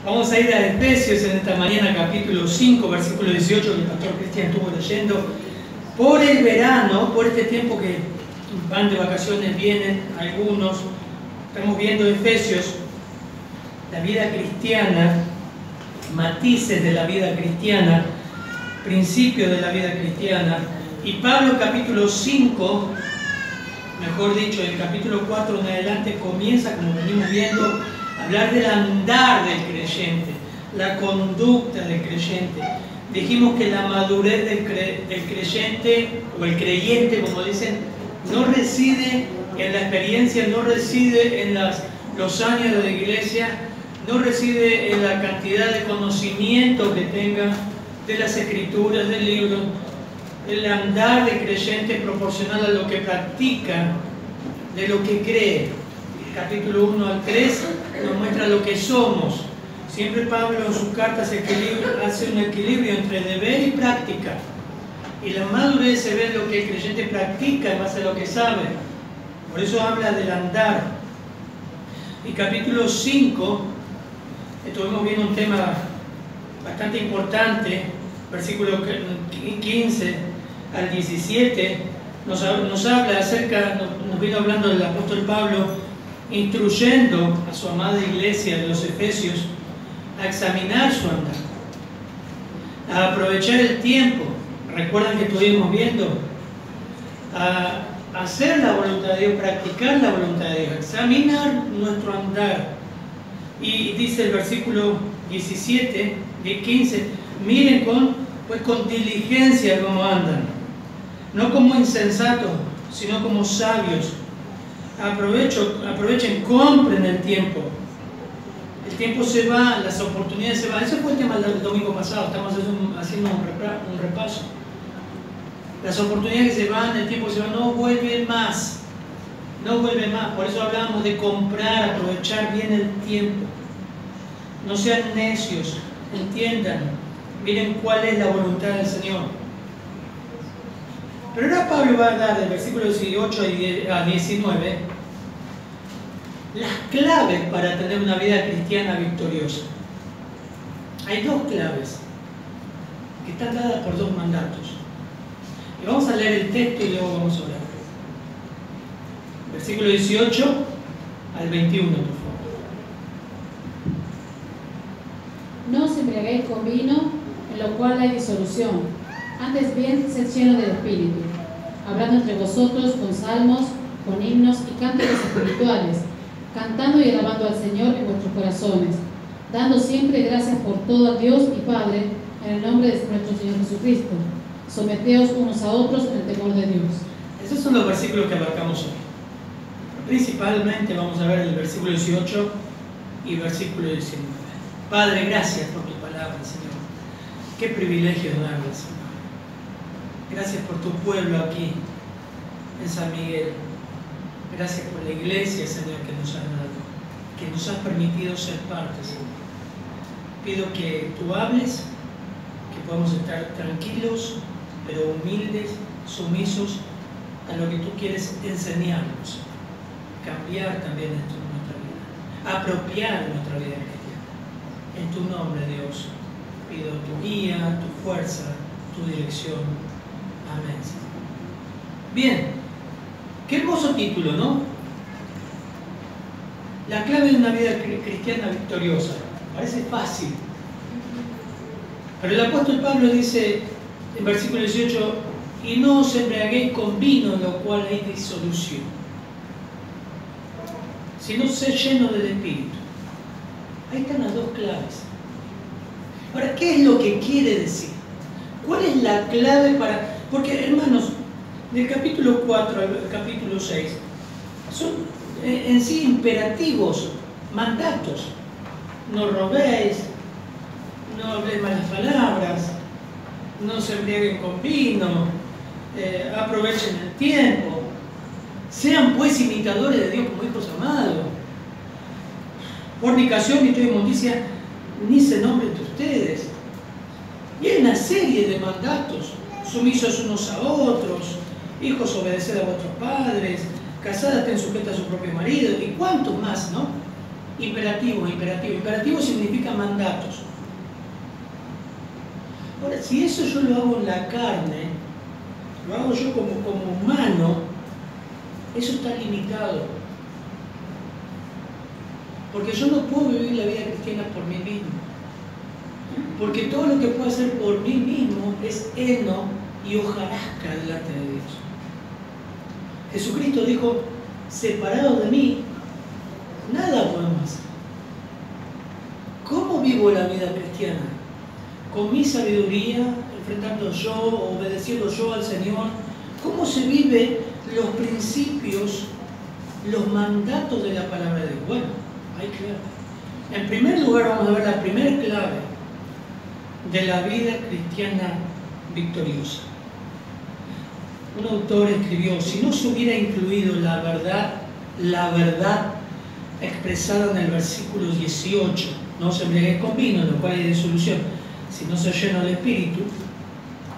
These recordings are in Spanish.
Vamos a ir a Efesios en esta mañana, capítulo 5, versículo 18, que el pastor Cristian estuvo leyendo. Por el verano, por este tiempo que van de vacaciones, vienen algunos, estamos viendo Efesios, la vida cristiana, matices de la vida cristiana, principios de la vida cristiana. Y Pablo, capítulo 5, mejor dicho, el capítulo 4 en adelante comienza, como venimos viendo, a hablar del andar del creyente, la conducta del creyente. Dijimos que la madurez del creyente, o el creyente, como dicen, no reside en la experiencia, no reside en los años de iglesia, no reside en la cantidad de conocimiento que tenga de las escrituras, del libro. El andar del creyente es proporcional a lo que practica, de lo que cree. Capítulo 1 al 3 nos muestra lo que somos. Siempre Pablo en sus cartas hace un equilibrio entre deber y práctica. Y la madurez se ve en lo que el creyente practica en base a lo que sabe. Por eso habla del andar. Y capítulo 5, estuvimos viendo un tema bastante importante, versículo 15 al 17, nos habla acerca, nos vino hablando del apóstol Pablo, instruyendo a su amada iglesia de los Efesios a examinar su andar, a aprovechar el tiempo. Recuerdan que estuvimos viendo a hacer la voluntad de Dios, practicar la voluntad de Dios, examinar nuestro andar. Y dice el versículo 17 de 15, miren con diligencia cómo andan, no como insensatos, sino como sabios. Aprovechen, compren el tiempo. El tiempo se va, las oportunidades se van. Ese fue el tema del domingo pasado, estamos haciendo un repaso. Las oportunidades que se van, el tiempo se va, no vuelve más. No vuelve más. Por eso hablamos de comprar, aprovechar bien el tiempo. No sean necios, entiendan, miren cuál es la voluntad del Señor. Pero ahora Pablo va a dar del versículo 18 a 19 las claves para tener una vida cristiana victoriosa. Hay dos claves que están dadas por dos mandatos. Y vamos a leer el texto y luego vamos a orar. Versículo 18 al 21, por favor. No os embriaguéis con vino, en lo cual hay disolución. Antes bien, sed llenos del Espíritu, hablando entre vosotros con salmos, con himnos y cánticos espirituales, cantando y alabando al Señor en vuestros corazones, dando siempre gracias por todo a Dios y Padre, en el nombre de nuestro Señor Jesucristo. Someteos unos a otros en el temor de Dios. Esos son los versículos que abarcamos hoy. Principalmente vamos a ver el versículo 18 y versículo 19. Padre, gracias por tu palabra, Señor. Qué privilegio darla, Señor. Gracias por tu pueblo aquí, en San Miguel. Gracias por la iglesia, Señor, que nos has dado, que nos has permitido ser parte, Señor. Pido que tú hables, que podamos estar tranquilos, pero humildes, sumisos a lo que tú quieres enseñarnos. Cambiar también esto en nuestra vida, apropiar nuestra vida cristiana. En tu nombre, Dios, pido tu guía, tu fuerza, tu dirección. Amén. Bien, qué hermoso título, ¿no? La clave de una vida cristiana victoriosa. Parece fácil. Pero el apóstol Pablo dice en versículo 18, y no os embriaguéis con vino, en lo cual hay disolución, sino ser lleno del Espíritu. Ahí están las dos claves. Ahora, ¿qué es lo que quiere decir? ¿Cuál es la clave para...? Porque, hermanos, del capítulo 4 al capítulo 6 son en sí imperativos, mandatos. No robéis, no habléis malas palabras, no se embriaguen con vino, aprovechen el tiempo, sean pues imitadores de Dios como hijos amados. Fornicación y toda inmundicia ni se nombre entre ustedes. Y hay una serie de mandatos: sumisos unos a otros, hijos obedeced a vuestros padres, casadas estén sujetas a su propio marido, y cuántos más, ¿no? Imperativo, imperativo. Imperativo significa mandatos. Ahora, si eso yo lo hago en la carne, lo hago yo como humano, eso está limitado. Porque yo no puedo vivir la vida cristiana por mí mismo. Porque todo lo que puedo hacer por mí mismo es heno y hojarasca delante de Dios. Jesucristo dijo, separados de mí, nada podemos hacer. ¿Cómo vivo la vida cristiana? Con mi sabiduría, enfrentando yo, obedeciendo yo al Señor. ¿Cómo se vive los principios, los mandatos de la palabra de Dios? Bueno, hay clave. En primer lugar vamos a ver la primera clave de la vida cristiana victoriosa. Un autor escribió, si no se hubiera incluido la verdad expresada en el versículo 18, no os embriaguéis con vino, en lo cual hay disolución, si no se llena el espíritu,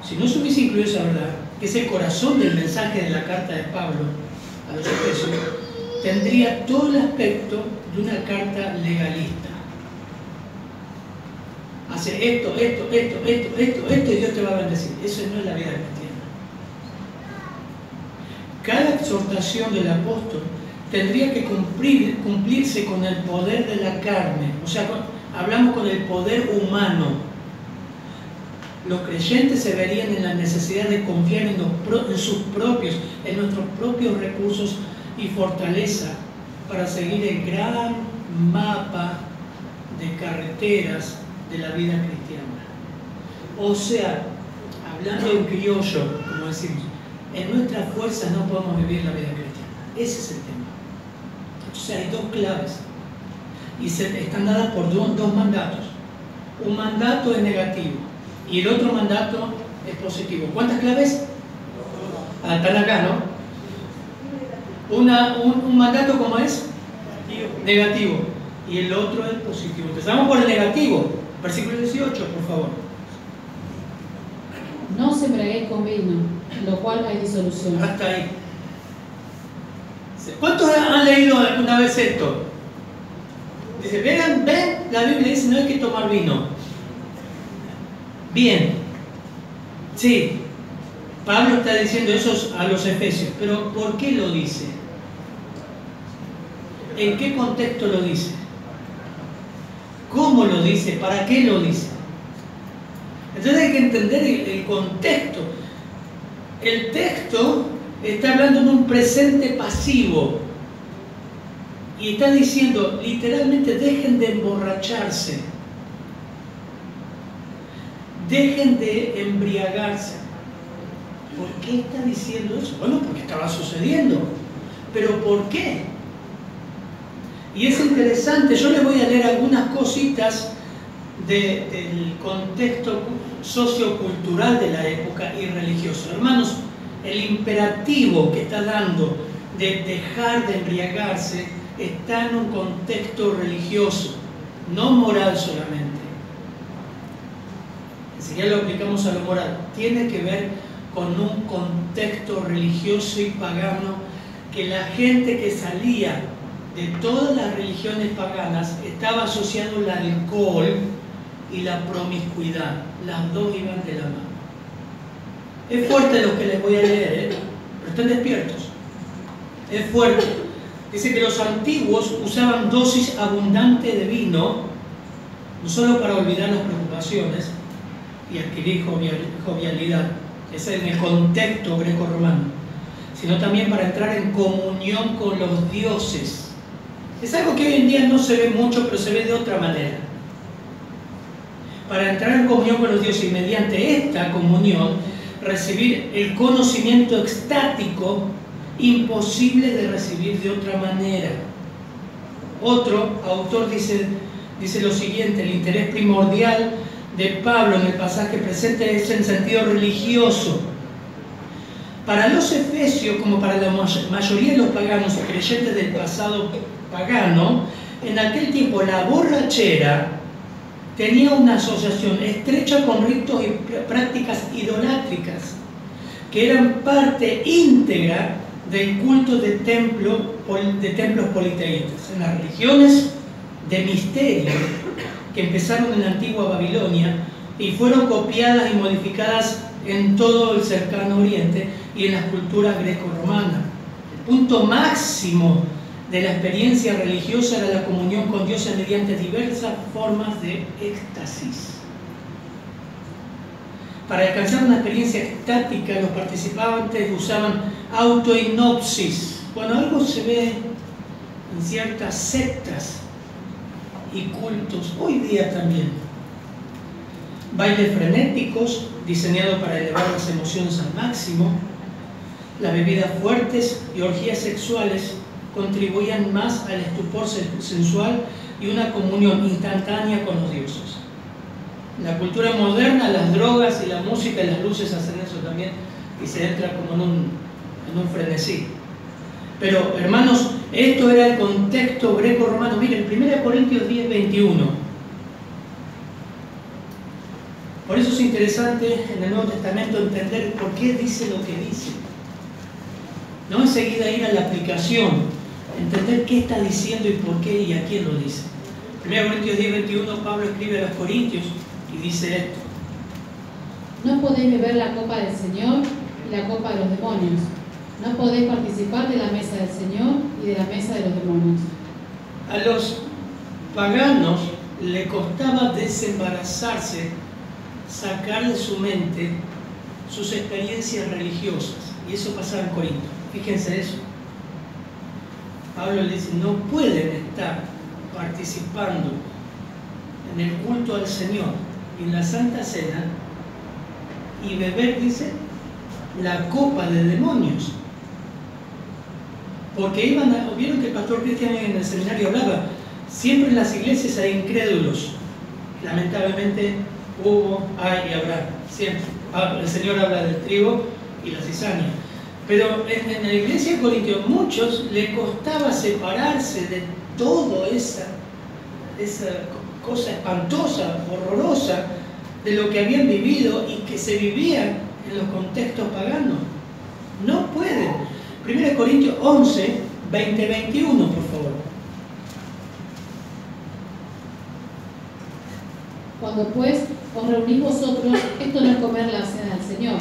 si no se hubiese incluido esa verdad, que es el corazón del mensaje de la carta de Pablo a los Efesios, tendría todo el aspecto de una carta legalista. Hace esto, y Dios te va a bendecir. Eso no es la vida cristiana. Cada exhortación del apóstol tendría que cumplirse con el poder de la carne. O sea, hablamos con el poder humano. Los creyentes se verían en la necesidad de confiar en nuestros propios recursos y fortaleza para seguir el gran mapa de carreteras de la vida cristiana. O sea, hablando en criollo, como decimos, en nuestras fuerzas no podemos vivir la vida cristiana. Ese es el tema. Entonces hay dos claves y están dadas por dos mandatos. Un mandato es negativo y el otro mandato es positivo. ¿Cuántas claves? Están acá, ¿no? Un mandato, ¿cómo es? Negativo. Y el otro es positivo. Empezamos por el negativo. Versículo 18, por favor. No os embriaguéis con vino, en lo cual hay disolución. Hasta ahí. ¿Cuántos han leído alguna vez esto? Dice, ven, la Biblia dice no hay que tomar vino. Bien. Sí. Pablo está diciendo eso a los Efesios. Pero ¿por qué lo dice? ¿En qué contexto lo dice? ¿Cómo lo dice? ¿Para qué lo dice? Entonces hay que entender el contexto. El texto está hablando en un presente pasivo y está diciendo literalmente dejen de emborracharse, dejen de embriagarse. ¿Por qué está diciendo eso? Bueno, porque estaba sucediendo. ¿Pero por qué? Y es interesante, yo les voy a leer algunas cositas del contexto sociocultural de la época y religioso. Hermanos, el imperativo que está dando de dejar de embriagarse está en un contexto religioso, no moral solamente. Enseguida lo aplicamos a lo moral. Tiene que ver con un contexto religioso y pagano que la gente que salía de todas las religiones paganas estaba asociado al alcohol y la promiscuidad. Las dos iban de la mano. Es fuerte lo que les voy a leer, pero estén despiertos. Es fuerte. Dice que los antiguos usaban dosis abundantes de vino, no solo para olvidar las preocupaciones y adquirir jovialidad, ese es en el contexto greco-romano, sino también para entrar en comunión con los dioses. Es algo que hoy en día no se ve mucho, pero se ve de otra manera. Para entrar en comunión con los dioses y mediante esta comunión recibir el conocimiento extático imposible de recibir de otra manera. Otro autor dice lo siguiente: el interés primordial de Pablo en el pasaje presente es en sentido religioso. Para los efesios, como para la mayoría de los paganos y creyentes del pasado pagano, en aquel tiempo la borrachera tenía una asociación estrecha con ritos y prácticas idolátricas que eran parte íntegra del culto de templos politeístas. En las religiones de misterio que empezaron en la antigua Babilonia y fueron copiadas y modificadas en todo el cercano Oriente y en las culturas greco-romanas. El punto máximo de la experiencia religiosa era la comunión con Dios mediante diversas formas de éxtasis. Para alcanzar una experiencia extática, los participantes usaban autohipnosis. Cuando algo se ve en ciertas sectas y cultos, hoy día también. Bailes frenéticos, diseñados para elevar las emociones al máximo. Las bebidas fuertes y orgías sexuales contribuían más al estupor sensual y una comunión instantánea con los dioses. La cultura moderna, las drogas y la música y las luces hacen eso también y se entra como en un frenesí. Pero, hermanos, esto era el contexto greco-romano. Miren, 1 Corintios 10, 21. Por eso es interesante en el Nuevo Testamento entender por qué dice lo que dice. No enseguida ir a la aplicación, entender qué está diciendo y por qué y a quién lo dice. 1 Corintios 10, 21, Pablo escribe a los Corintios y dice esto: No podéis beber la copa del Señor y la copa de los demonios. No podéis participar de la mesa del Señor y de la mesa de los demonios. A los paganos le costaba desembarazarse, sacar de su mente sus experiencias religiosas. Y eso pasaba en Corinto. Fíjense eso. Pablo le dice, no pueden estar participando en el culto al Señor y en la Santa Cena y beber, dice, la copa de demonios. Porque vieron que el pastor Cristian en el seminario hablaba, siempre en las iglesias hay incrédulos. Lamentablemente hubo, hay y habrá, siempre. El Señor habla del trigo y la cizaña. Pero en la iglesia de Corintios, muchos le costaba separarse de toda esa cosa espantosa, horrorosa, de lo que habían vivido y que se vivía en los contextos paganos. No pueden. 1 Corintios 11, 20, 21, por favor. Cuando pues os reunís vosotros, esto no es comer la cena del Señor,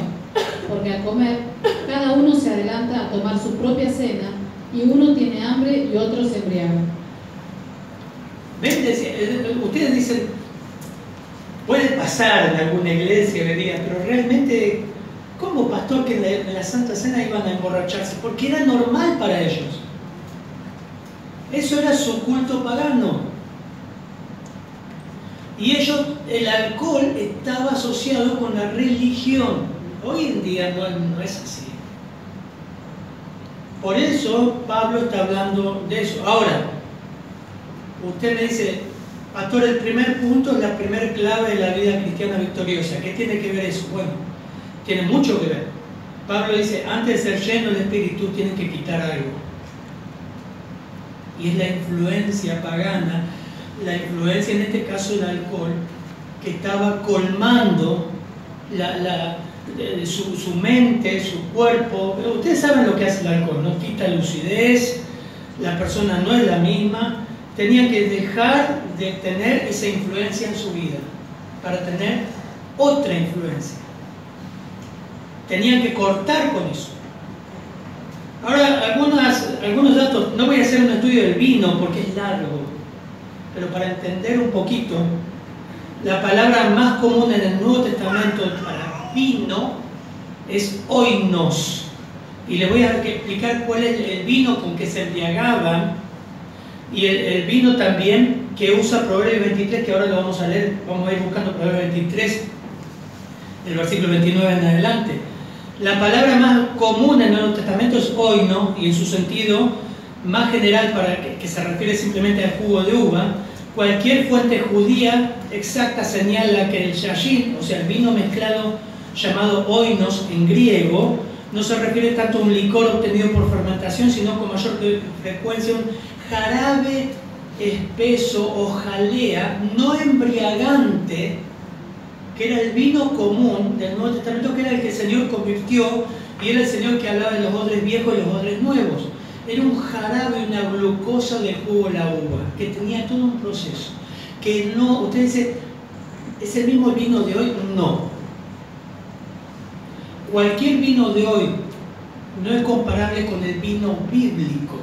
porque al comer, cada uno se adelanta a tomar su propia cena, y uno tiene hambre y otro se embriaga. ¿Ven? Ustedes dicen, puede pasar en alguna iglesia, pero realmente, ¿cómo, pastor, que en la Santa Cena iban a emborracharse? Porque era normal para ellos. Eso era su culto pagano. Y ellos, el alcohol estaba asociado con la religión. Hoy en día no es así. Por eso Pablo está hablando de eso. Ahora, usted me dice, pastor, el primer punto es la primera clave de la vida cristiana victoriosa. ¿Qué tiene que ver eso? Bueno, tiene mucho que ver. Pablo dice, antes de ser lleno del Espíritu, tienen que quitar algo. Y es la influencia pagana, la influencia, en este caso el alcohol, que estaba colmando su mente, su cuerpo. Ustedes saben lo que hace el alcohol, ¿no? Quita lucidez, la persona no es la misma. Tenían que dejar de tener esa influencia en su vida para tener otra influencia. Tenían que cortar con eso. Ahora, algunos datos. No voy a hacer un estudio del vino porque es largo, pero para entender un poquito, la palabra más común en el Nuevo Testamento para vino es oinos. Y les voy a explicar cuál es el vino con que se embriagaban y el vino también que usa Proverbios 23, que ahora lo vamos a leer. Vamos a ir buscando Proverbios 23, del versículo 29 en adelante. La palabra más común en el Nuevo Testamento es oino, y en su sentido más general, para que se refiere simplemente al jugo de uva. Cualquier fuente judía exacta señala que el yashin, o sea, el vino mezclado llamado oinos en griego, no se refiere tanto a un licor obtenido por fermentación, sino con mayor frecuencia un jarabe espeso o jalea no embriagante, que era el vino común del Nuevo Testamento, que era el que el Señor convirtió, y era el Señor que hablaba de los odres viejos y los odres nuevos. era un jarabe, una glucosa del jugo de la uva, que tenía todo un proceso. Que no, usted dice, ¿es el mismo vino de hoy? No. Cualquier vino de hoy no es comparable con el vino bíblico.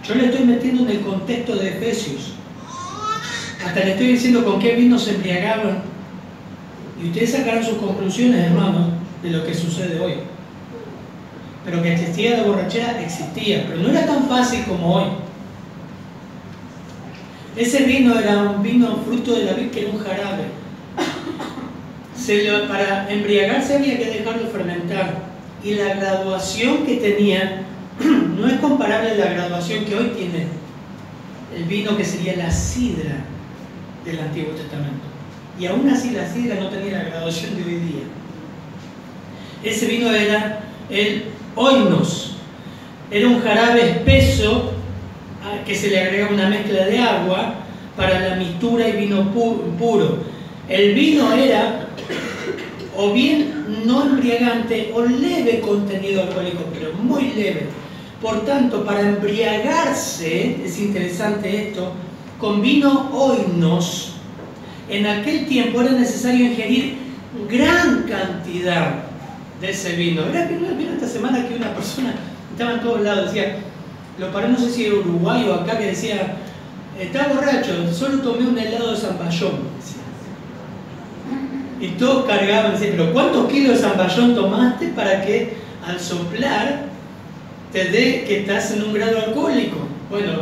Yo le estoy metiendo en el contexto de Efesios. Hasta le estoy diciendo con qué vino se embriagaban. Y ustedes sacarán sus conclusiones, hermanos, de lo que sucede hoy. Pero que existía la borrachera, existía. Pero no era tan fácil como hoy. Ese vino era un vino fruto de la vid, que era un jarabe. Para embriagarse había que dejarlo fermentar. Y la graduación que tenía no es comparable a la graduación que hoy tiene el vino, que sería la sidra del Antiguo Testamento. Y aún así la sidra no tenía la graduación de hoy día. Ese vino era el oinos. Era un jarabe espeso que se le agrega una mezcla de agua para la mistura y vino puro. El vino era o bien no embriagante o leve contenido alcohólico, pero muy leve. Por tanto, para embriagarse, es interesante esto, con vino oinos, en aquel tiempo era necesario ingerir gran cantidad de ese vino. Vino esta semana que una persona estaba en todos lados, decía, lo paré, no sé si era Uruguay o acá, que decía, está borracho, solo tomé un helado de zamballón. Y todos cargaban, decían, pero ¿cuántos kilos de zamballón tomaste para que al soplar te dé que estás en un grado alcohólico? Bueno,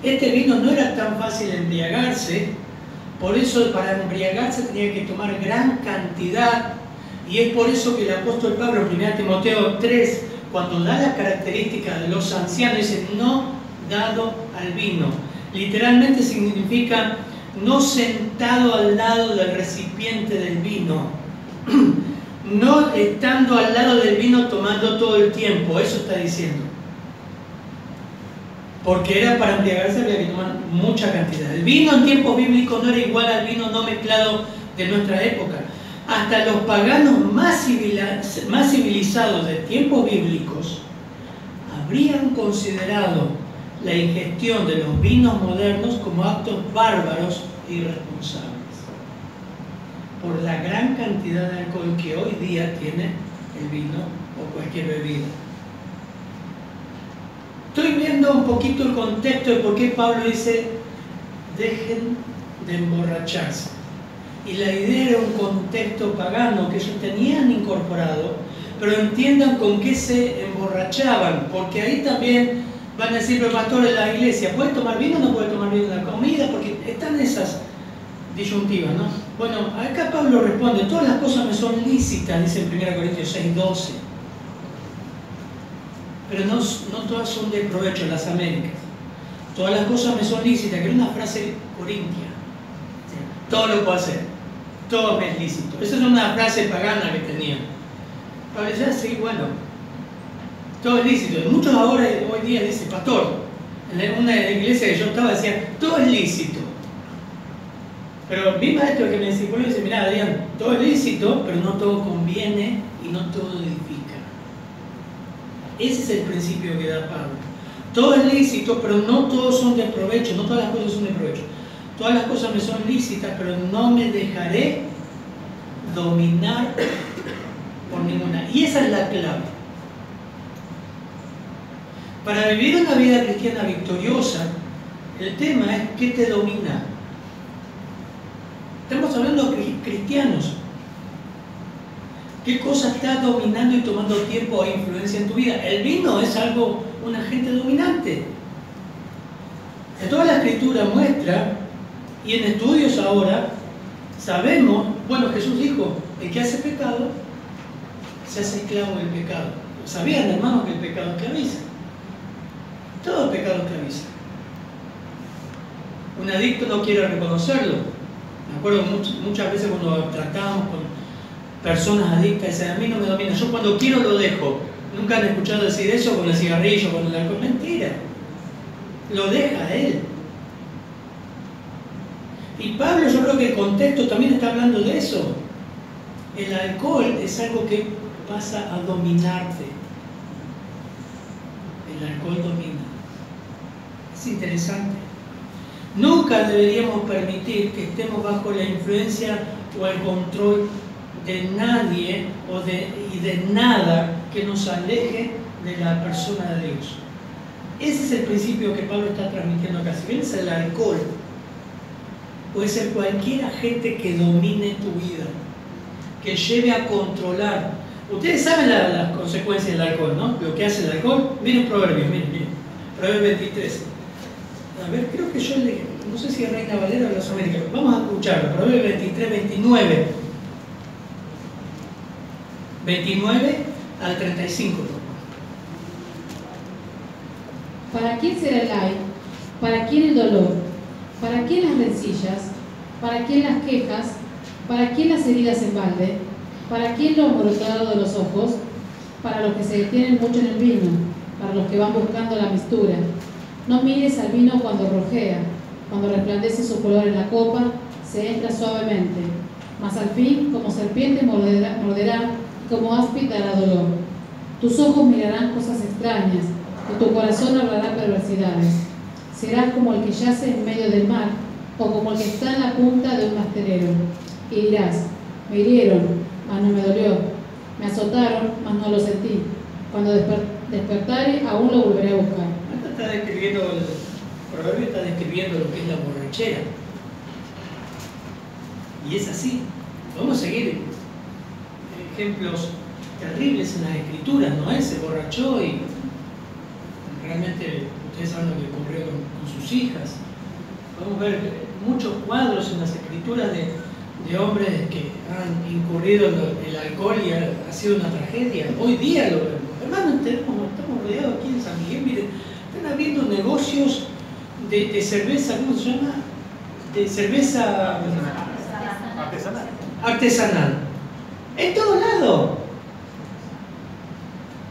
este vino no era tan fácil embriagarse, por eso para embriagarse tenía que tomar gran cantidad, y es por eso que el apóstol Pablo, en 1 Timoteo 3, cuando da las características de los ancianos, dice, no dado al vino. Literalmente significa no sentado al lado del recipiente del vino, no estando al lado del vino tomando todo el tiempo, eso está diciendo. Porque era para embriagarse, había que tomar mucha cantidad. El vino en tiempos bíblicos no era igual al vino no mezclado de nuestra época. Hasta los paganos más civilizados de tiempos bíblicos habrían considerado la ingestión de los vinos modernos como actos bárbaros e irresponsables, por la gran cantidad de alcohol que hoy día tiene el vino o cualquier bebida. Estoy viendo un poquito el contexto de por qué Pablo dice dejen de emborracharse. Y la idea era un contexto pagano que ellos tenían incorporado, pero entiendan con qué se emborrachaban, porque ahí también van a decir, pero pastor, en la iglesia, ¿puede tomar vino o no puede tomar vino en la comida? Porque están esas disyuntivas, ¿no? Bueno, acá Pablo responde, todas las cosas me son lícitas, dice en 1 Corintios 6:12. Pero no todas son de provecho en las Américas. Todas las cosas me son lícitas, que era una frase corintia. Todo lo puedo hacer, todo me es lícito. Esa es una frase pagana que tenía. Pablo decía, sí, bueno, todo es lícito. Muchos ahora, hoy día, dicen, pastor, en una iglesia que yo estaba, decía, todo es lícito. Pero mi maestro que me discipuló dice, mirá, Adrián, todo es lícito, pero no todo conviene y no todo edifica. Ese es el principio que da Pablo. Todo es lícito, pero no todos son de provecho, no todas las cosas son de provecho. Todas las cosas me son lícitas, pero no me dejaré dominar por ninguna. Y esa es la clave. Para vivir una vida cristiana victoriosa, el tema es ¿qué te domina? Estamos hablando de cristianos. ¿Qué cosa está dominando y tomando tiempo e influencia en tu vida? El vino es algo, un agente dominante. En toda la escritura muestra, y en estudios ahora, sabemos, bueno, Jesús dijo, el que hace pecado, se hace esclavo del pecado. ¿Sabían, hermanos, que el pecado esclaviza? Todo pecado esclaviza. Un adicto no quiere reconocerlo. Me acuerdo muchas veces cuando tratábamos con personas adictas, dicen, a mí no me domina, yo cuando quiero lo dejo. Nunca han escuchado decir eso con el cigarrillo, con el alcohol. Mentira. Lo deja él. Y Pablo, yo creo que el contexto también está hablando de eso. El alcohol es algo que pasa a dominarte. el alcohol domina. Es interesante. Nunca deberíamos permitir que estemos bajo la influencia o el control de nadie y de nada que nos aleje de la persona de Dios. Ese es el principio que Pablo está transmitiendo acá. Si bien es el alcohol, puede ser cualquier agente que domine tu vida, que lleve a controlar. Ustedes saben las consecuencias del alcohol, ¿no? Lo que hace el alcohol. Miren Proverbios, miren. Proverbios 23. A ver, creo que yo no sé si es Reina Valera o las Américas. Vamos a escucharlo. Proverbios 23, 29. 29 al 35. ¿Para quién será el ay? ¿Para quién el dolor? ¿Para quién las rencillas? ¿Para quién las quejas? ¿Para quién las heridas en balde? ¿Para quién lo amorotado de los ojos? Para los que se detienen mucho en el vino, para los que van buscando la mistura. No mires al vino cuando rojea, cuando resplandece su color en la copa, se entra suavemente, mas al fin, como serpiente morderá, y como áspid dará dolor. Tus ojos mirarán cosas extrañas, y tu corazón hablará perversidades. Serás como el que yace en medio del mar, o como el que está en la punta de un rastrero. Y dirás, me hirieron, mas no me dolió, me azotaron, mas no lo sentí. Cuando despertare, aún lo volveré a buscar. Acá está describiendo, el proverbio está describiendo lo que es la borrachera. Y es así. Vamos a seguir ejemplos terribles en las escrituras. Noé se borrachó y realmente ustedes saben lo que ocurrió con sus hijas. Podemos ver muchos cuadros en las escrituras de hombres que han incurrido en el alcohol y ha sido una tragedia. Hoy día lo vemos. Hermanos, estamos rodeados aquí en San Miguel, miren, están abriendo negocios de cerveza, ¿cómo se llama? De cerveza artesanal. En todo lado.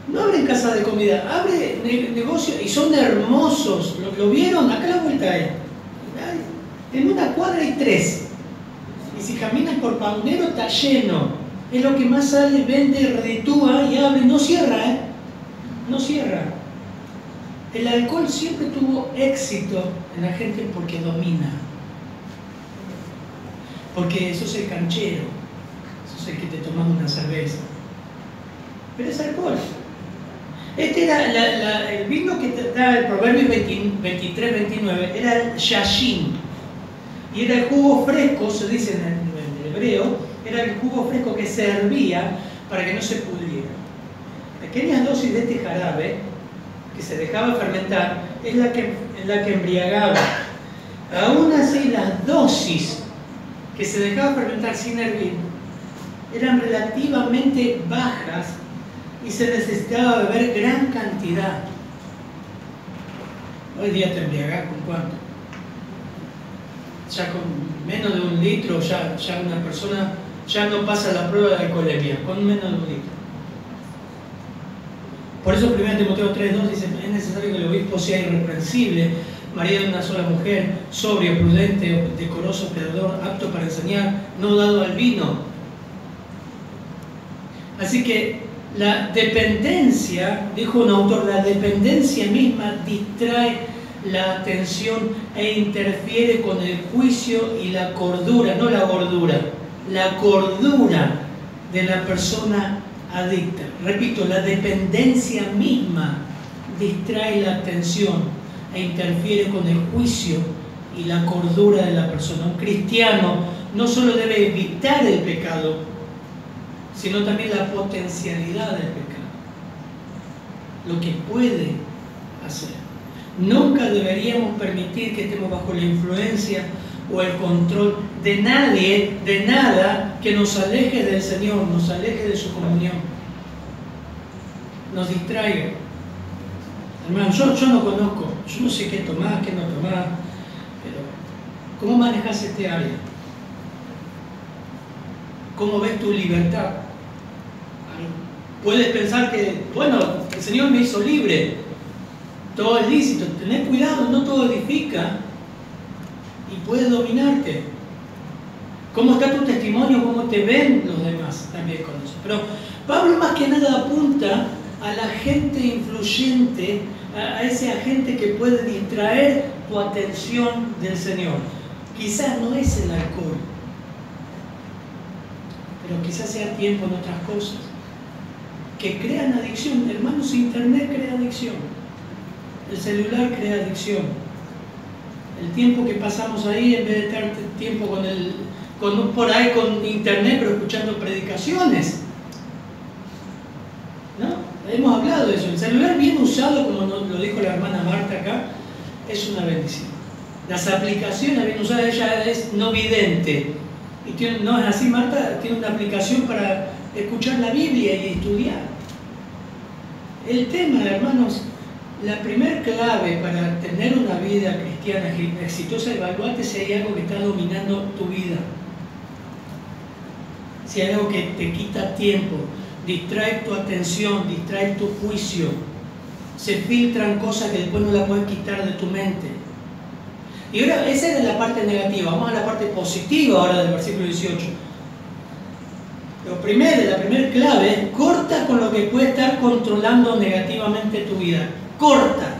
No abren casa de comida, abre negocios y son hermosos. ¿Lo vieron? Acá a la vuelta hay. En una cuadra hay 3. Y si caminas por Paunero está lleno. Es lo que más sale, vende, reditúa y abre. No cierra, ¿eh? No cierra. El alcohol siempre tuvo éxito en la gente porque domina. Porque sos el canchero. Sos el que te tomas una cerveza. Pero es alcohol. Este era el vino que da el Proverbio 23, 29. Era el yashin. Y era el jugo fresco, se dice en el hebreo, era el jugo fresco que servía para que no se pudriera. Pequeñas dosis de este jarabe, que se dejaba fermentar, es la que embriagaba. Aún así, las dosis que se dejaba fermentar sin hervir eran relativamente bajas y se necesitaba beber gran cantidad. Hoy día te embriagás con cuánto. Ya con menos de 1 litro, ya una persona ya no pasa la prueba de alcoholemia, con menos de 1 litro. Por eso 1 Timoteo 3:2 dice, es necesario que el obispo sea irreprensible, marido de una sola mujer, sobrio, prudente, decoroso, hospedador, apto para enseñar, no dado al vino. Así que la dependencia, dijo un autor, la dependencia misma distrae la atención e interfiere con el juicio y la cordura, no la gordura, la cordura de la persona adicta. Repito, la dependencia misma distrae la atención e interfiere con el juicio y la cordura de la persona. Un cristiano no solo debe evitar el pecado, sino también la potencialidad del pecado, lo que puede hacer. Nunca deberíamos permitir que estemos bajo la influencia o el control de nadie, de nada que nos aleje del Señor, nos aleje de su comunión, nos distraiga. Hermano, yo no conozco, yo no sé qué tomar, qué no tomar, pero ¿cómo manejas este área? ¿Cómo ves tu libertad? Puedes pensar que, bueno, el Señor me hizo libre, todo es lícito. Tened cuidado, no todo edifica y puede dominarte. ¿Cómo está tu testimonio? ¿Cómo te ven los demás? También con eso. Pero Pablo más que nada apunta a la gente influyente, a ese agente que puede distraer tu atención del Señor. Quizás no es el alcohol, pero quizás sea tiempo en otras cosas que crean adicción. Hermanos, Internet crea adicción, el celular crea adicción. El tiempo que pasamos ahí, en vez de estar tiempo por ahí con Internet, pero escuchando predicaciones, ¿no? Hemos hablado de eso. El celular bien usado, como lo dijo la hermana Marta acá, es una bendición. Las aplicaciones bien usadas, ella es no vidente. Y no es así, Marta, tiene una aplicación para escuchar la Biblia y estudiar. El tema, hermanos, la primer clave para tener una vida cristiana exitosa, evaluate si hay algo que está dominando tu vida. Si hay algo que te quita tiempo, distrae tu atención, distrae tu juicio, se filtran cosas que después no las puedes quitar de tu mente. Y ahora, esa era la parte negativa. Vamos a la parte positiva ahora del versículo 18. La primera clave es: corta con lo que puede estar controlando negativamente tu vida. Corta.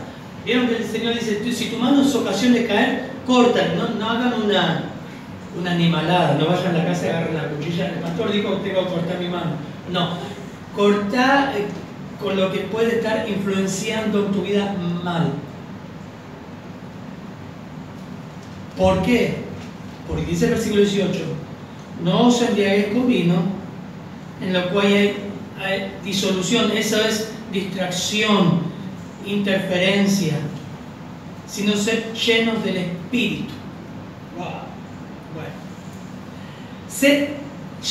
Vieron que el Señor dice, si tu mano es ocasión de caer, corta. No hagan una animalada, no vayan a la casa y agarren la cuchilla. El pastor dijo que tengo que cortar mi mano. No, corta con lo que puede estar influenciando en tu vida mal. ¿Por qué? Porque dice el versículo 18, no os embriaguéis con vino, en lo cual hay disolución, eso es distracción, interferencia, sino ser llenos del Espíritu. Wow. Bueno, ser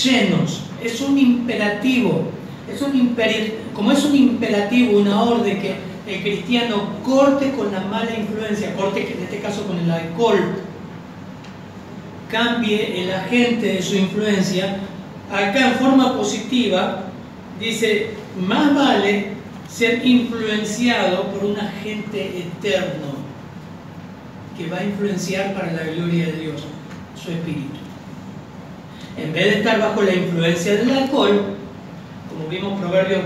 llenos es un imperativo, como es un imperativo, una orden que el cristiano corte con la mala influencia, corte en este caso con el alcohol, cambie el agente de su influencia. Acá en forma positiva dice, más vale ser influenciado por un agente eterno que va a influenciar para la gloria de Dios, su Espíritu. En vez de estar bajo la influencia del alcohol, como vimos Proverbios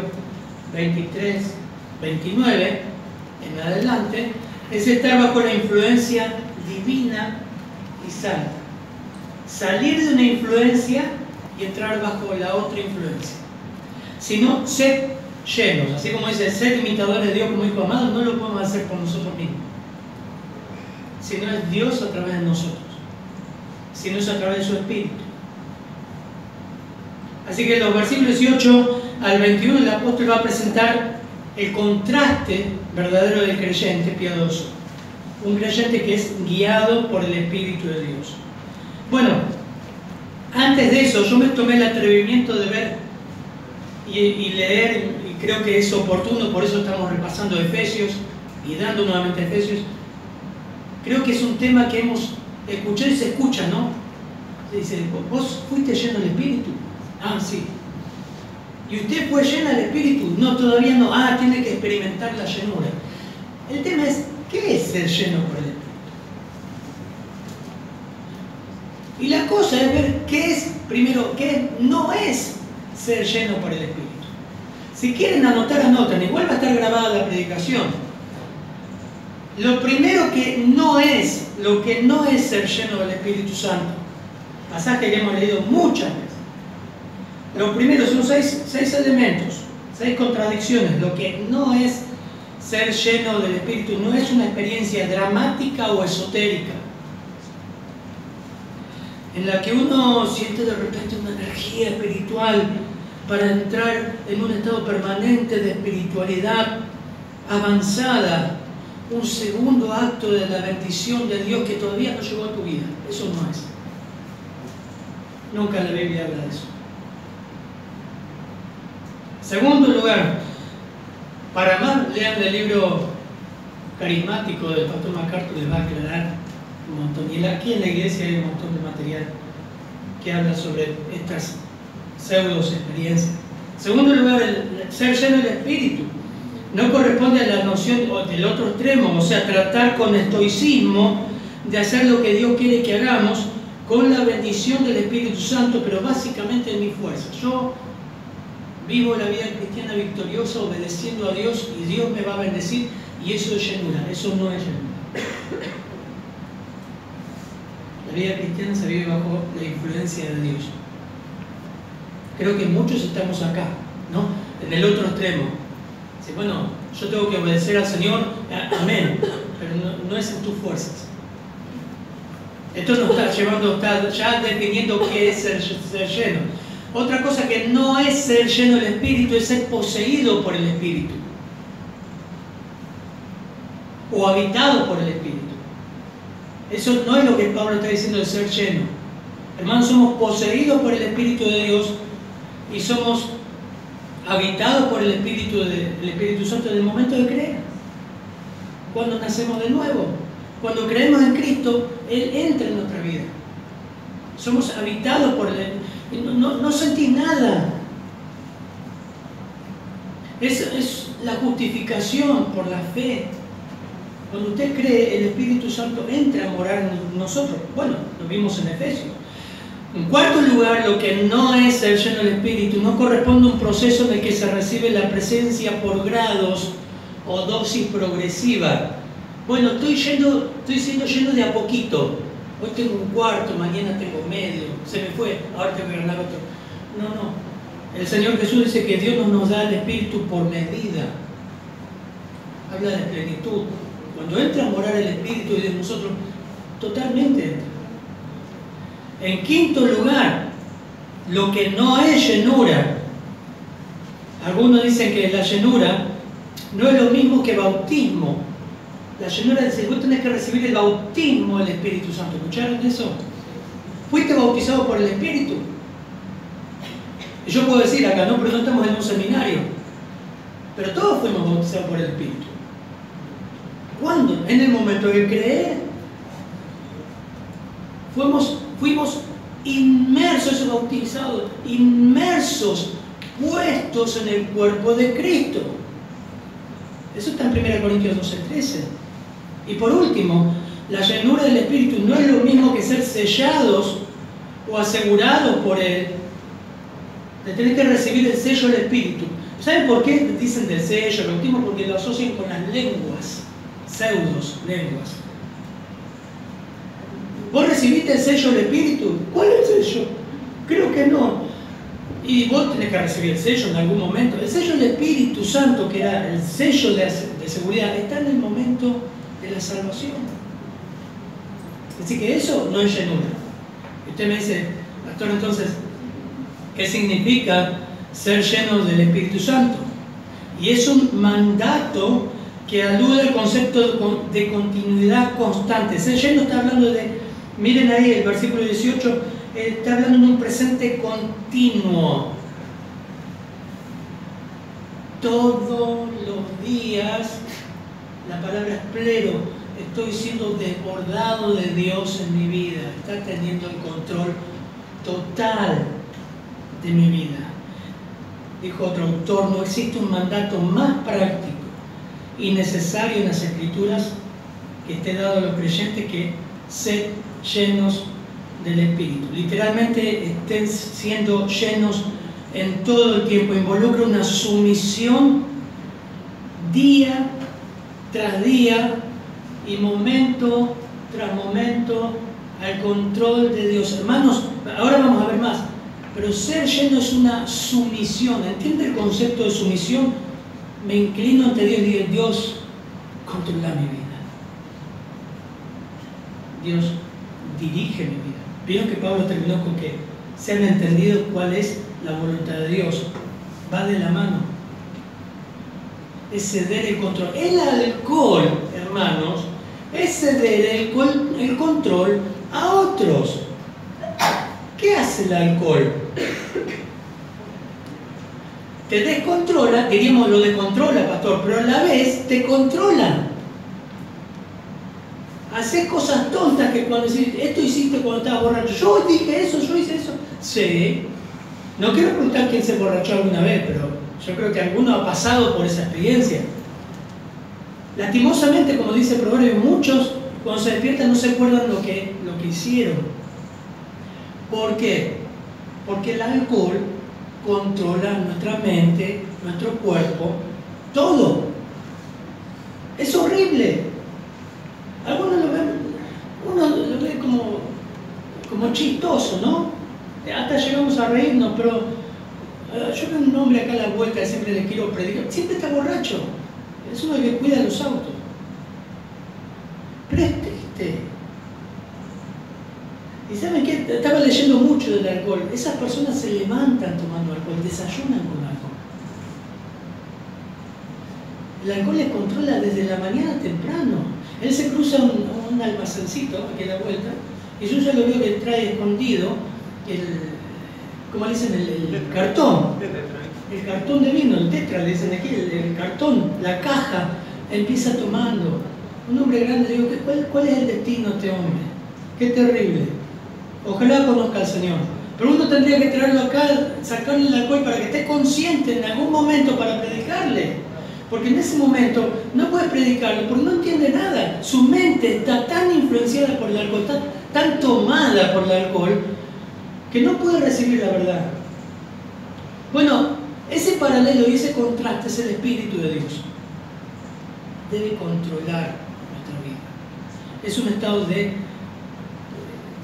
23, 29 en adelante, es estar bajo la influencia divina y santa. Salir de una influencia y entrar bajo la otra influencia. Sino, sed llenos, así como dice, sed imitadores de Dios como hijo amado, no lo podemos hacer por nosotros mismos, sino es Dios a través de nosotros, sino es a través de su Espíritu. Así que en los versículos 18 al 21 el apóstol va a presentar el contraste verdadero del creyente piadoso, un creyente que es guiado por el Espíritu de Dios. Bueno, antes de eso yo me tomé el atrevimiento de ver y leer, y creo que es oportuno, por eso estamos repasando Efesios y dando nuevamente Efesios. Creo que es un tema que hemos escuchado y se escucha, ¿no? Se dice, ¿vos fuiste lleno del Espíritu? Ah, sí. ¿Y usted fue llena del Espíritu? No, todavía no. Ah, tiene que experimentar la llenura. El tema es, ¿qué es ser lleno por el Espíritu? Y la cosa es ver qué es, primero, qué no es ser lleno por el Espíritu. Si quieren anotar, anoten. Igual va a estar grabada la predicación. Lo primero que no es, lo que no es ser lleno del Espíritu Santo, pasaje que hemos leído muchas veces. Lo primero son seis elementos, 6 contradicciones. Lo que no es ser lleno del Espíritu no es una experiencia dramática o esotérica, en la que uno siente de repente una energía espiritual para entrar en un estado permanente de espiritualidad avanzada, un segundo acto de la bendición de Dios que todavía no llegó a tu vida. Eso no es. Nunca la Biblia habla de eso. Segundo lugar, para más, lean el libro carismático del pastor MacArthur, les va a aclarar un montón. Y aquí en la iglesia hay un montón de material que habla sobre estas pseudos experiencias. Segundo lugar, el ser lleno del Espíritu no corresponde a la noción del otro extremo, o sea, tratar con estoicismo de hacer lo que Dios quiere que hagamos con la bendición del Espíritu Santo, pero básicamente en mi fuerza. Yo vivo la vida cristiana victoriosa, obedeciendo a Dios, y Dios me va a bendecir, y eso es llenura. Eso no es llenura. La vida cristiana se vive bajo la influencia de Dios. Creo que muchos estamos acá, ¿no? En el otro extremo. Dice, bueno, yo tengo que obedecer al Señor, amén, pero no es en tus fuerzas. Esto nos está llevando, está ya definiendo qué es ser lleno. Otra cosa que no es ser lleno del Espíritu es ser poseído por el Espíritu. O habitado por el Espíritu. Eso no es lo que Pablo está diciendo de ser lleno. Hermanos, somos poseídos por el Espíritu de Dios y somos habitados por el Espíritu Santo en el momento de creer. Cuando nacemos de nuevo, cuando creemos en Cristo, Él entra en nuestra vida. Somos habitados por Él. No sentís nada. Es la justificación por la fe. Cuando usted cree, el Espíritu Santo entra a morar en nosotros. Bueno, lo vimos en Efesios. En cuarto lugar, lo que no es ser lleno del Espíritu, no corresponde a un proceso en el que se recibe la presencia por grados o dosis progresiva. Bueno, estoy siendo lleno de a poquito. Hoy tengo un cuarto, mañana tengo medio, se me fue, ahora tengo que ganar otro. No. El Señor Jesús dice que Dios no nos da el Espíritu por medida. Habla de plenitud. Cuando entra a morar el Espíritu de nosotros, totalmente entra. En quinto lugar, lo que no es llenura. Algunos dicen que la llenura no es lo mismo que bautismo. La llenura dice, vos tenés que recibir el bautismo del Espíritu Santo. ¿Escucharon eso? ¿Fuiste bautizado por el Espíritu? Y yo puedo decir acá, no, pero no estamos en un seminario. Pero todos fuimos bautizados por el Espíritu. ¿Cuándo? En el momento de creer. Fuimos inmersos, bautizados, inmersos, puestos en el cuerpo de Cristo. Eso está en 1 Corintios 12:13. Y por último, la llenura del Espíritu no es lo mismo que ser sellados o asegurados por Él. De tener que recibir el sello del Espíritu. ¿Saben por qué dicen del sello, el bautismo? Porque lo asocian con las lenguas, pseudos lenguas. ¿Vos recibiste el sello del Espíritu? ¿Cuál es el sello? Creo que no. Y vos tenés que recibir el sello en algún momento. El sello del Espíritu Santo, que era el sello de seguridad, está en el momento de la salvación. Así que eso no es llenura. Y usted me dice, pastor, entonces, ¿qué significa ser llenos del Espíritu Santo? Y es un mandato que alude al concepto de continuidad constante. Ser lleno está hablando de, miren ahí el versículo 18, está hablando de un presente continuo. Todos los días, la palabra es plero, estoy siendo desbordado de Dios en mi vida. Está teniendo el control total de mi vida. Dijo otro autor, no existe un mandato más práctico y necesario en las Escrituras que esté dado a los creyentes que ser llenos del Espíritu. Literalmente estén siendo llenos en todo el tiempo. Involucra una sumisión día tras día y momento tras momento al control de Dios. Hermanos, ahora vamos a ver más. Pero ser lleno es una sumisión. ¿Entiende el concepto de sumisión? Me inclino ante Dios y digo, Dios, controla mi vida. Dios, dirige mi vida. Vieron que Pablo terminó con que se han entendido cuál es la voluntad de Dios. Va de la mano. Es ceder el control. El alcohol, hermanos, es ceder el control a otros. ¿Qué hace el alcohol? Te descontrola, diríamos lo descontrola, pastor, pero a la vez te controlan. Haces cosas tontas que cuando decís, esto hiciste cuando estabas borracho, yo dije eso, yo hice eso. Sí. No quiero preguntar quién se emborrachó alguna vez, pero yo creo que alguno ha pasado por esa experiencia. Lastimosamente, como dice el proverbio, muchos cuando se despiertan no se acuerdan lo que hicieron. ¿Por qué? Porque el alcohol controlar nuestra mente, nuestro cuerpo, todo. Es horrible. Algunos lo ven, uno lo ve como chistoso, ¿no? Hasta llegamos a reírnos, pero yo veo un hombre acá a la vuelta, siempre le quiero predicar, siempre está borracho. Es uno que cuida los autos. Pero es triste. ¿Y saben qué? Estaba leyendo mucho del alcohol. Esas personas se levantan tomando alcohol, desayunan con alcohol. El alcohol les controla desde la mañana temprano. Él se cruza un almacencito aquí a la vuelta y yo ya lo veo que trae escondido ¿cómo le dicen? El cartón. El cartón de vino, el tetra, le dicen aquí, el cartón, la caja. Empieza tomando. Un hombre grande, le digo, ¿cuál es el destino de este hombre? Qué terrible. Ojalá conozca al Señor. Pero uno tendría que traerlo acá, sacarle el alcohol para que esté consciente en algún momento para predicarle. Porque en ese momento no puede predicarle porque no entiende nada. Su mente está tan influenciada por el alcohol, está tan tomada por el alcohol, que no puede recibir la verdad. Bueno, ese paralelo y ese contraste es el Espíritu de Dios. Debe controlar nuestra vida. Es un estado de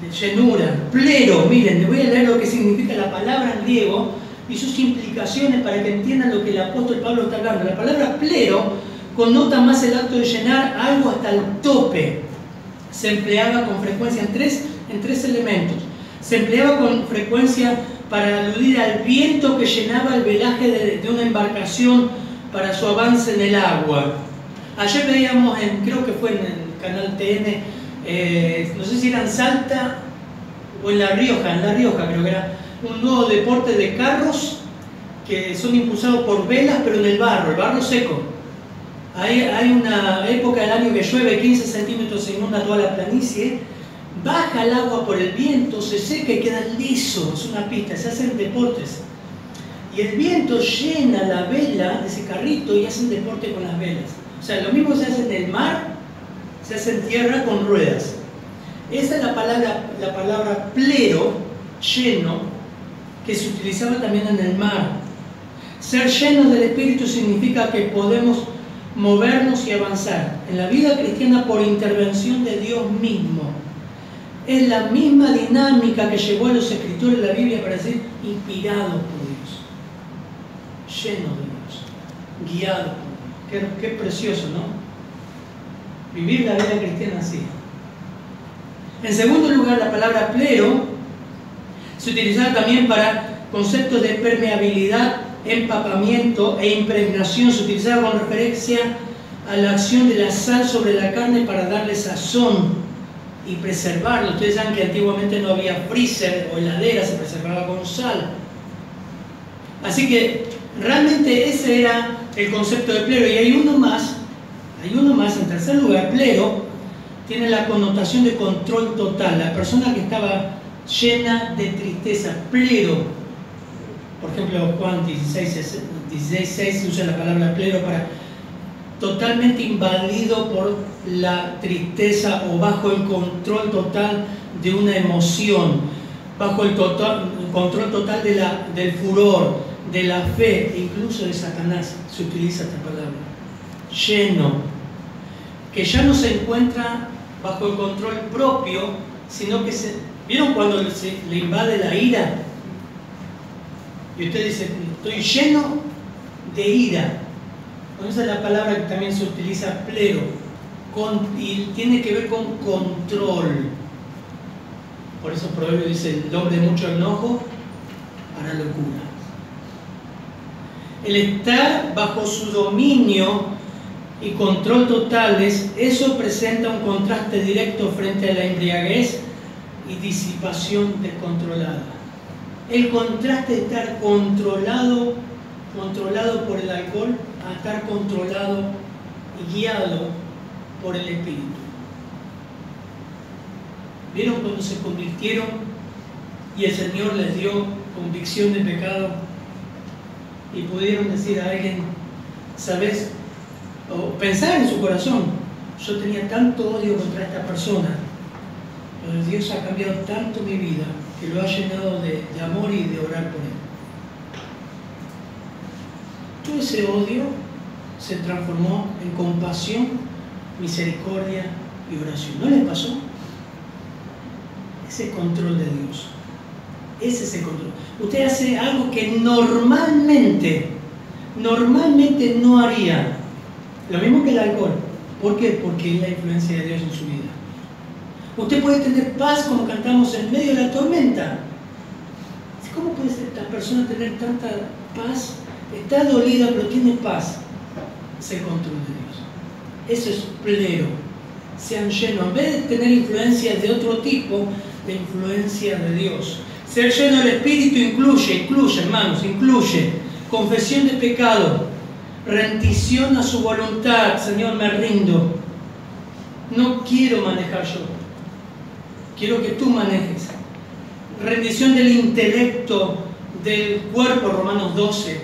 llenura, plero. Miren, les voy a leer lo que significa la palabra en griego y sus implicaciones para que entiendan lo que el apóstol Pablo está hablando. La palabra plero connota más el acto de llenar algo hasta el tope. Se empleaba con frecuencia en tres elementos. Se empleaba con frecuencia para aludir al viento que llenaba el velaje de una embarcación para su avance en el agua. Ayer veíamos, creo que fue en el canal TN, no sé si era en Salta o en La Rioja creo que era, un nuevo deporte de carros que son impulsados por velas pero en el barro seco. Hay una época del año que llueve 15 centímetros, se inunda toda la planicie, baja el agua por el viento, se seca y queda liso, es una pista, se hacen deportes. Y el viento llena la vela de ese carrito y hacen deporte con las velas. O sea, lo mismo se hace en el mar, se hace en tierra con ruedas. Esa es la palabra plero, lleno, que se utilizaba también en el mar. Ser llenos del Espíritu significa que podemos movernos y avanzar en la vida cristiana por intervención de Dios mismo. Es la misma dinámica que llevó a los escritores de la Biblia para decir inspirados por Dios, llenos de Dios, guiados por Dios. Qué precioso, ¿no? Vivir la vida cristiana así. En segundo lugar, la palabra plero se utilizaba también para conceptos de permeabilidad, empapamiento e impregnación. Se utilizaba con referencia a la acción de la sal sobre la carne para darle sazón y preservarlo. Ustedes saben que antiguamente no había freezer o heladera, se preservaba con sal. Así que realmente ese era el concepto de plero. Y hay uno más, en tercer lugar. Plero tiene la connotación de control total. La persona que estaba llena de tristeza, plero. Por ejemplo, Juan 16:6 usa la palabra plero para totalmente invadido por la tristeza o bajo el control total de una emoción, bajo el control total del furor, de la fe, incluso de Satanás. Se utiliza esta palabra. Lleno, que ya no se encuentra bajo el control propio, sino que ¿vieron cuando le invade la ira? Y usted dice, estoy lleno de ira. Esa es la palabra que también se utiliza, plero, y tiene que ver con control. Por eso el proverbio dice, el hombre de mucho enojo hará locura. El estar bajo su dominio y control totales, eso presenta un contraste directo frente a la embriaguez y disipación descontrolada. El contraste de estar controlado por el alcohol a estar controlado y guiado por el Espíritu. ¿Vieron cuando se convirtieron y el Señor les dio convicción de pecado y pudieron decir a alguien, ¿sabes? O pensar en su corazón, yo tenía tanto odio contra esta persona, pero Dios ha cambiado tanto mi vida que lo ha llenado de amor y de orar por él. todo ese odio se transformó en compasión, misericordia y oración. ¿No les pasó? Ese control de Dios. Ese es el control. Usted hace algo que normalmente no haría. Lo mismo que el alcohol. ¿Por qué? Porque es la influencia de Dios en su vida. Usted puede tener paz como cantamos en medio de la tormenta. ¿Cómo puede esta persona tener tanta paz? Está dolida pero tiene paz. Es el control de Dios. Eso es pleno. Sean llenos. En vez de tener influencias de otro tipo, de influencia de Dios. Ser lleno del Espíritu incluye, hermanos, incluye confesión de pecado, rendición a su voluntad. Señor, me rindo. No quiero manejar yo. Quiero que tú manejes. Rendición del intelecto, del cuerpo, Romanos 12.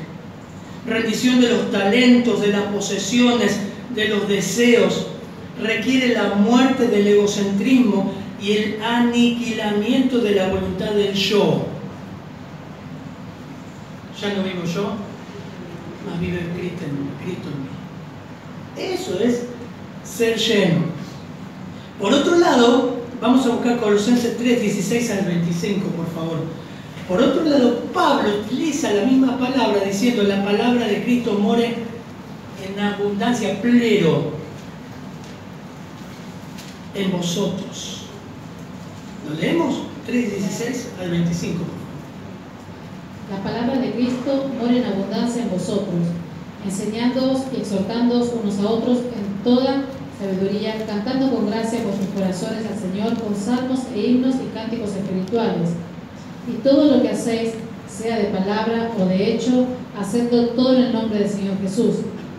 Rendición de los talentos, de las posesiones, de los deseos. Requiere la muerte del egocentrismo y el aniquilamiento de la voluntad del yo. Ya no vivo yo, más vive Cristo en mí. Eso es ser lleno. Por otro lado, vamos a buscar Colosenses 3, 16 al 25, por favor. Por otro lado, Pablo utiliza la misma palabra diciendo: la palabra de Cristo more en abundancia, pleno, en vosotros. ¿Lo leemos? 3, 16 al 25. La palabra de Cristo mora en abundancia en vosotros, enseñándoos y exhortándoos unos a otros en toda sabiduría, cantando con gracia vuestros corazones al Señor con salmos e himnos y cánticos espirituales. Y todo lo que hacéis, sea de palabra o de hecho, hacedlo todo en el nombre del Señor Jesús,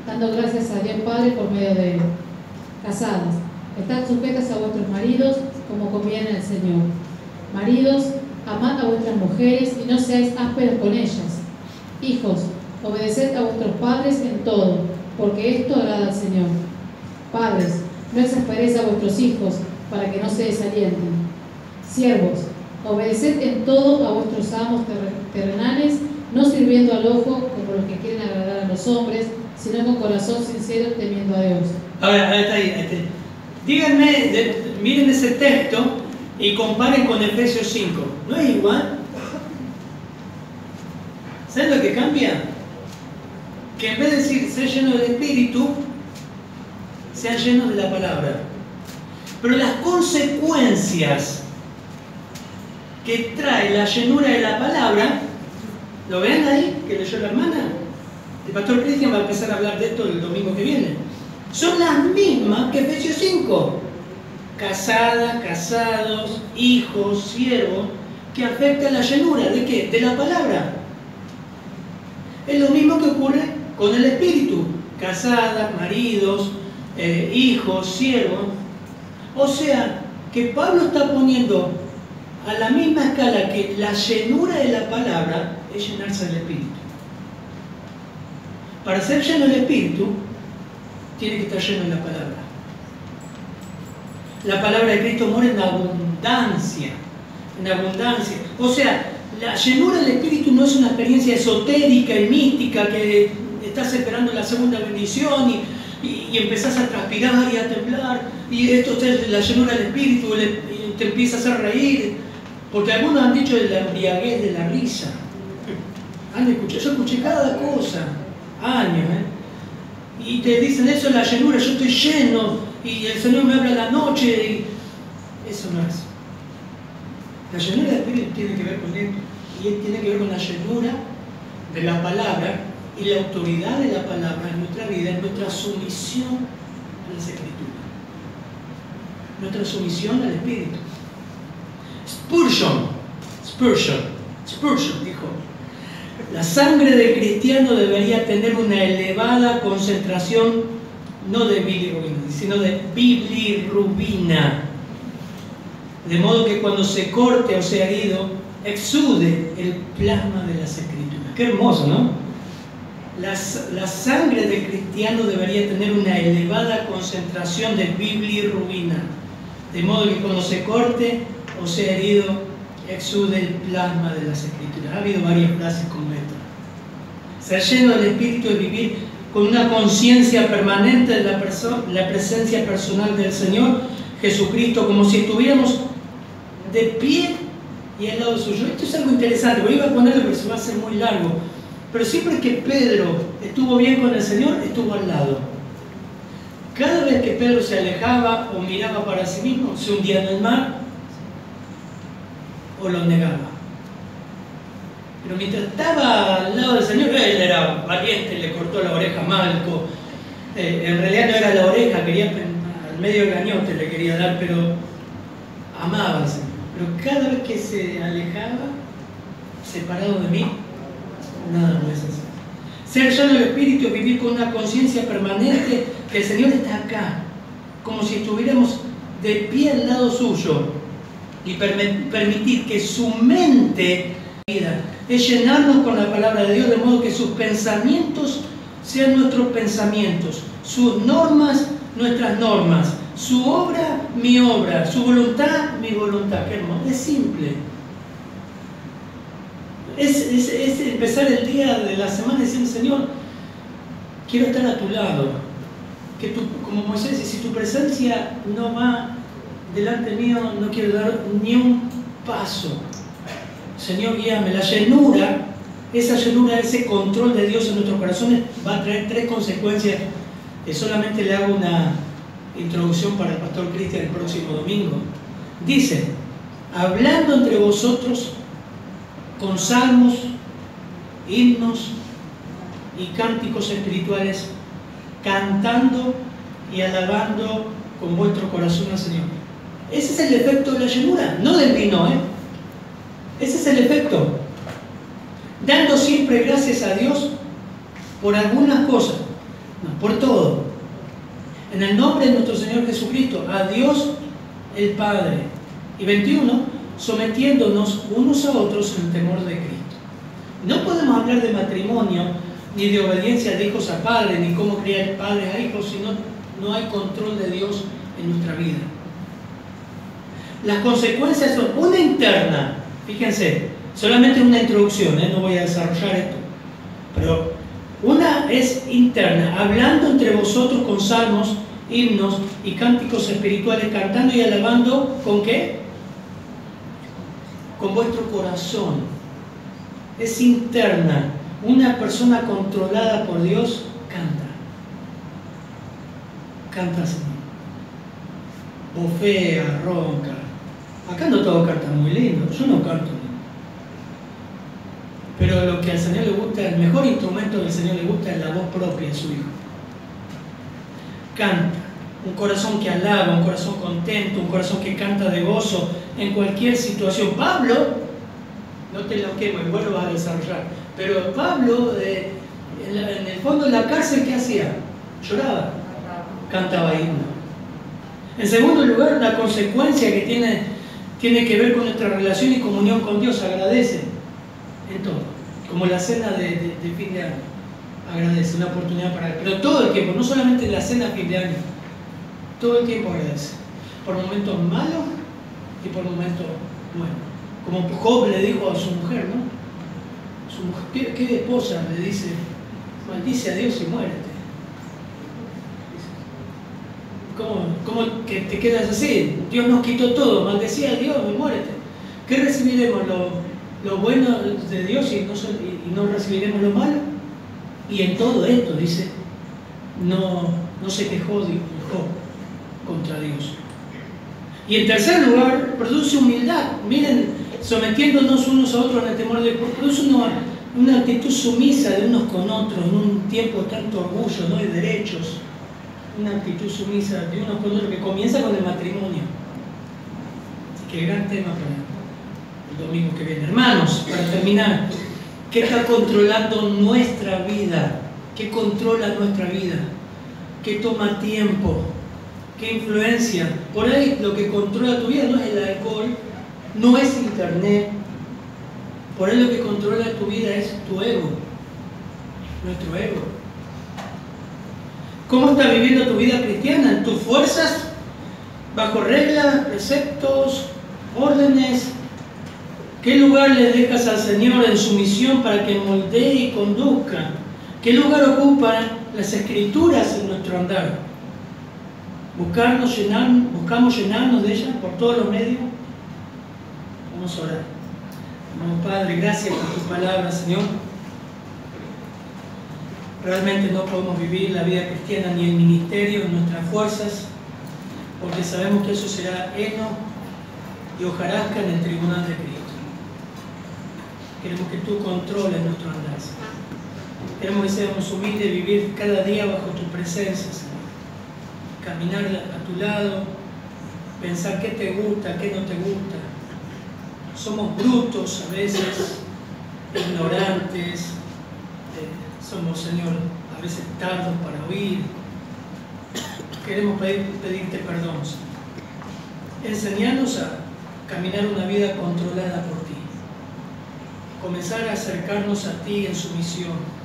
dando gracias a Dios Padre por medio de Él. Casadas, estad sujetas a vuestros maridos como conviene al Señor. Maridos, amad a vuestras mujeres y no seáis ásperos con ellas. Hijos, obedeced a vuestros padres en todo, porque esto agrada al Señor. Padres, no exasperéis a vuestros hijos, para que no se desalienten. Siervos, obedeced en todo a vuestros amos terrenales, no sirviendo al ojo como los que quieren agradar a los hombres, sino con corazón sincero, temiendo a Dios. A ver, está ahí. Díganme, miren ese texto y comparen con Efesios 5. ¿No es igual? ¿Saben lo que cambia? Que en vez de decir ser lleno del Espíritu, sean llenos de la palabra. Pero las consecuencias que trae la llenura de la palabra, ¿lo ven ahí? Que leyó la hermana. El pastor Cristian va a empezar a hablar de esto el domingo que viene. Son las mismas que Efesios 5. Casada, casados, hijos, siervos, que afectan la llenura. ¿De qué? De la palabra. Es lo mismo que ocurre con el Espíritu. Casadas, maridos, hijos, siervos. O sea, que Pablo está poniendo a la misma escala que la llenura de la palabra es llenarse del Espíritu. Para ser lleno del Espíritu, tiene que estar lleno de la palabra. La palabra de Cristo mora en abundancia. En abundancia. O sea, la llenura del Espíritu no es una experiencia esotérica y mística que estás esperando la segunda bendición y empezás a transpirar y a temblar. Y esto es la llenura del Espíritu, y te empieza a hacer reír. Porque algunos han dicho de la embriaguez de la risa. Yo escuché cada cosa, años, y te dicen eso es la llenura, yo estoy lleno y el Señor me habla a la noche y eso no es. La llenura del Espíritu tiene que ver con esto y tiene que ver con la llenura de la palabra y la autoridad de la palabra en nuestra vida, en nuestra sumisión a las Escrituras, nuestra sumisión al Espíritu. Spurgeon dijo: la sangre del cristiano debería tener una elevada concentración, no de bilirrubina, sino de bilirrubina, de modo que cuando se corte o sea herido, exude el plasma de las Escrituras. Qué hermoso, ¿no? La sangre del cristiano debería tener una elevada concentración de bilirrubina, de modo que cuando se corte o sea herido, exude el plasma de las Escrituras. Ha habido varias frases como esta. Ser lleno del Espíritu es vivir con una conciencia permanente de la presencia personal del Señor Jesucristo, como si estuviéramos de pie y al lado suyo. Esto es algo interesante, voy a ponerlo pero se va a hacer muy largo. Pero siempre que Pedro estuvo bien con el Señor, estuvo al lado. Cada vez que Pedro se alejaba o miraba para sí mismo, se hundía en el mar o lo negaba. Pero mientras estaba al lado del Señor, él era valiente, le cortó la oreja a Malco. En realidad no era la oreja, quería al medio del gañote le quería dar, pero amaba al Señor. Pero cada vez que se alejaba, separado de mí, nada puede ser. Ser lleno del Espíritu es vivir con una conciencia permanente que el Señor está acá, como si estuviéramos de pie al lado suyo, y permitir que su mente es llenarnos con la palabra de Dios, de modo que sus pensamientos sean nuestros pensamientos, sus normas nuestras normas, su obra mi obra, su voluntad mi voluntad. Qué hermoso, es simple. Es empezar el día de la semana diciendo: Señor, quiero estar a tu lado, que tú, como Moisés, si tu presencia no va delante mío, no quiero dar ni un paso. Señor, guíame. La llenura, esa llenura, ese control de Dios en nuestros corazones va a traer 3 consecuencias que solamente le hago una introducción para el pastor Cristian el próximo domingo. Dice: hablando entre vosotros con salmos, himnos y cánticos espirituales, cantando y alabando con vuestro corazón al Señor. Ese es el efecto de la llenura, no del vino, Ese es el efecto. Dando siempre gracias a Dios por algunas cosas, no, por todo. En el nombre de nuestro Señor Jesucristo, a Dios el Padre. Y 21, sometiéndonos unos a otros en el temor de Cristo. No podemos hablar de matrimonio, ni de obediencia de hijos a padres, ni cómo criar padres a hijos, si no hay control de Dios en nuestra vida. Las consecuencias son una interna. Fíjense, solamente una introducción, no voy a desarrollar esto, pero una es interna: hablando entre vosotros con salmos, himnos y cánticos espirituales, cantando y alabando, ¿con qué? Con vuestro corazón. Es interna. Una persona controlada por Dios canta así, bofea, ronca. Acá no todos cantan muy lindo, yo no canto. Pero lo que al Señor le gusta, el mejor instrumento que al Señor le gusta es la voz propia de su Hijo. Canta, un corazón que alaba, un corazón contento, un corazón que canta de gozo en cualquier situación. Pablo, no te lo quemo, igual lo vas a desarrollar, pero Pablo, en el fondo de la cárcel, ¿qué hacía? Lloraba, cantaba himno. En segundo lugar, la consecuencia que tiene que ver con nuestra relación y comunión con Dios: agradece en todo, como la cena de fin de año. Agradece, una oportunidad para él, pero todo el tiempo, no solamente en la cena de fin de año, todo el tiempo agradece, por momentos malos y por momentos buenos. Como Job le dijo a su mujer, ¿no? Su mujer, ¿qué esposa le dice? Maldice a Dios y muérete. ¿Cómo que te quedas así? Dios nos quitó todo, maldecía a Dios y muérete. ¿Qué recibiremos? Lo bueno de Dios y no recibiremos lo malo. Y en todo esto, dice, no se quejó Job contra Dios. Y en tercer lugar, produce humildad. Miren, sometiéndonos unos a otros en el temor de Dios, produce una actitud sumisa de unos con otros en un tiempo de tanto orgullo, ¿no? Y derechos. Una actitud sumisa de unos con otros que comienza con el matrimonio. Así que gran tema para el domingo que viene. Hermanos, para terminar, ¿qué está controlando nuestra vida? ¿Qué controla nuestra vida? ¿Qué toma tiempo? ¿Qué influencia? Por ahí lo que controla tu vida no es el alcohol, no es internet. Por ahí lo que controla tu vida es tu ego, nuestro ego. ¿Cómo estás viviendo tu vida cristiana? ¿Tus fuerzas? ¿Bajo reglas, preceptos, órdenes? ¿Qué lugar le dejas al Señor en su misión para que moldee y conduzca ¿Qué lugar ocupan las Escrituras en nuestro andar? ¿Buscamos llenarnos de ellas por todos los medios? Vamos a orar. Amado Padre, gracias por tu palabra, Señor. Realmente no podemos vivir la vida cristiana ni el ministerio en nuestras fuerzas, porque sabemos que eso será heno y hojarasca en el tribunal de Cristo. Queremos que tú controles nuestro andar, Señor. Queremos que seamos humildes, vivir cada día bajo tu presencia, Señor. Caminar a tu lado, pensar qué te gusta, qué no te gusta. Somos brutos a veces, ignorantes, somos, Señor, a veces tardos para oír. Queremos pedirte perdón, Señor. Enseñarnos a caminar una vida controlada por ti. Comenzar a acercarnos a ti en sumisión.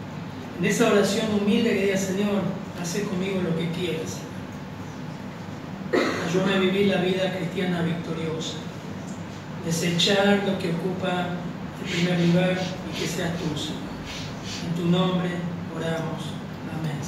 En esa oración humilde que diga, Señor, haz conmigo lo que quieras. Ayúdame a vivir la vida cristiana victoriosa. Desechar lo que ocupa el primer lugar y que seas tú, Señor. En tu nombre oramos. Amén.